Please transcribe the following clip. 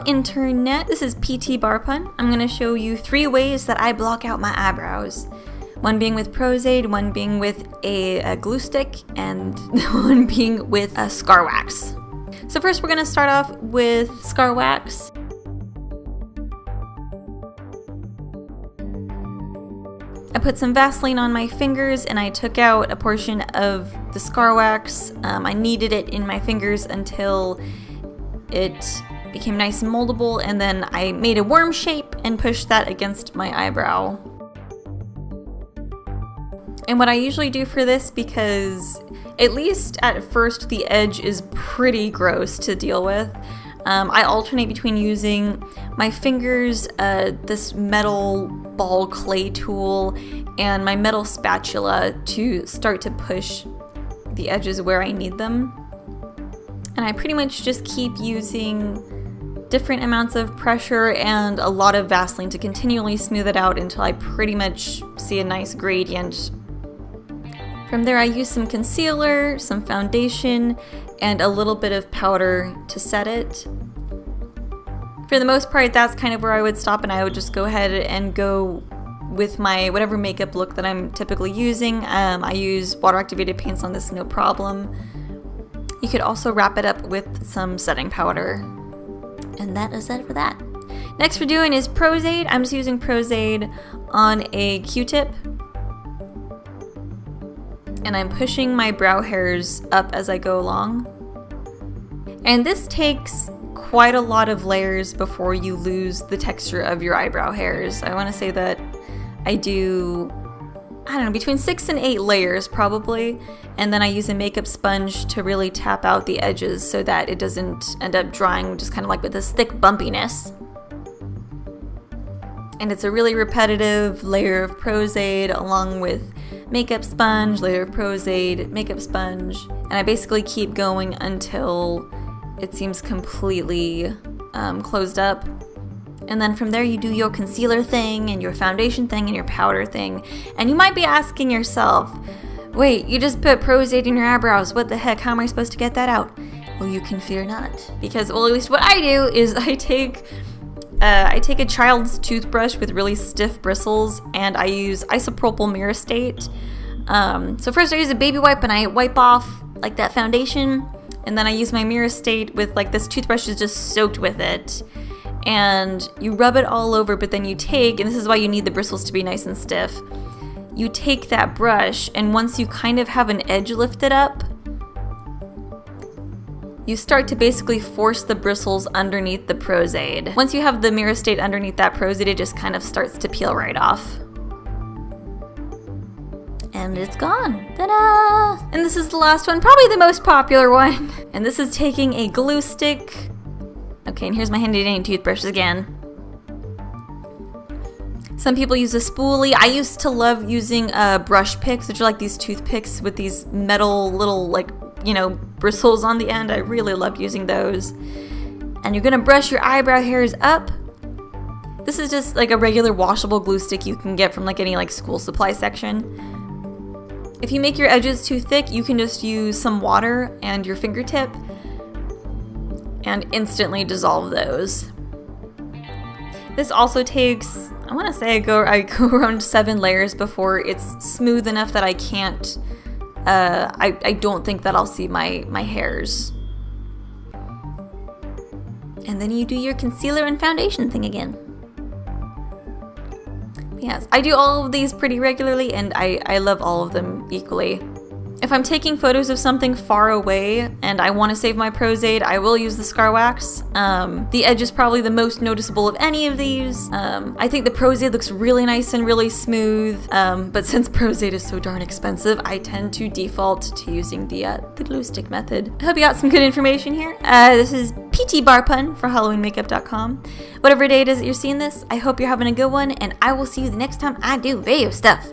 internet, this is PTBarpun. I'm going to show you 3 ways that I block out my eyebrows. One being with Pros-aide, one being with a glue stick, and one being with a scar wax. So first we're going to start off with scar wax. I put some Vaseline on my fingers and I took out a portion of the scar wax. I kneaded it in my fingers until it became nice and moldable, and then I made a worm shape and pushed that against my eyebrow. And what I usually do for this, because at least at first the edge is pretty gross to deal with, I alternate between using my fingers, this metal ball clay tool, and my metal spatula to start to push the edges where I need them. And I pretty much just keep using different amounts of pressure and a lot of Vaseline to continually smooth it out until I pretty much see a nice gradient. From there I use some concealer, some foundation, and a little bit of powder to set it. For the most part, that's kind of where I would stop, and I would just go ahead and go with my whatever makeup look that I'm typically using. I use water-activated paints on this, no problem. You could also wrap it up with some setting powder. And that is it for that. Next we're doing is Pros-aide. I'm just using Pros-aide on a Q-tip. And I'm pushing my brow hairs up as I go along. And this takes quite a lot of layers before you lose the texture of your eyebrow hairs. I want to say that I do, I don't know, between 6 and 8 layers probably, and then I use a makeup sponge to really tap out the edges so that it doesn't end up drying just kind of like with this thick bumpiness. And it's a really repetitive layer of Pros-aide along with makeup sponge, layer of Pros-aide, makeup sponge, and I basically keep going until it seems completely closed up. And then from there you do your concealer thing and your foundation thing and your powder thing. And you might be asking yourself, wait, you just put Pros-aide in your eyebrows, what the heck, how am I supposed to get that out? Well, you can fear not, because, well, at least what I do is I take a child's toothbrush with really stiff bristles, and I use isopropyl Mehron. So first I use a baby wipe and I wipe off like that foundation, and then I use my Mehron with like this toothbrush is just soaked with it. And you rub it all over, but then you take, and this is why you need the bristles to be nice and stiff, you take that brush, and once you kind of have an edge lifted up, you start to basically force the bristles underneath the Pros-aide. Once you have the Mehron underneath that Pros-aide, it just kind of starts to peel right off. And it's gone. Ta-da! And this is the last one, probably the most popular one. And this is taking a glue stick. Okay, and here's my handy dandy toothbrushes again. Some people use a spoolie. I used to love using brush picks, which are like these toothpicks with these metal little, like, you know, bristles on the end. I really loved using those. And you're gonna brush your eyebrow hairs up. This is just like a regular washable glue stick you can get from like any like school supply section. If you make your edges too thick, you can just use some water and your fingertip and instantly dissolve those. This also takes, I want to say I go around 7 layers before it's smooth enough that I can't, I don't think that I'll see my hairs. And then you do your concealer and foundation thing again. Yes, I do all of these pretty regularly, and I love all of them equally. If I'm taking photos of something far away and I want to save my Pros-aide, I will use the scar wax. The edge is probably the most noticeable of any of these. I think the Pros-aide looks really nice and really smooth, but since Pros-aide is so darn expensive, I tend to default to using the glue stick method. I hope you got some good information here. This is PTBarpun for HalloweenMakeup.com. Whatever day it is that you're seeing this, I hope you're having a good one, and I will see you the next time I do video stuff.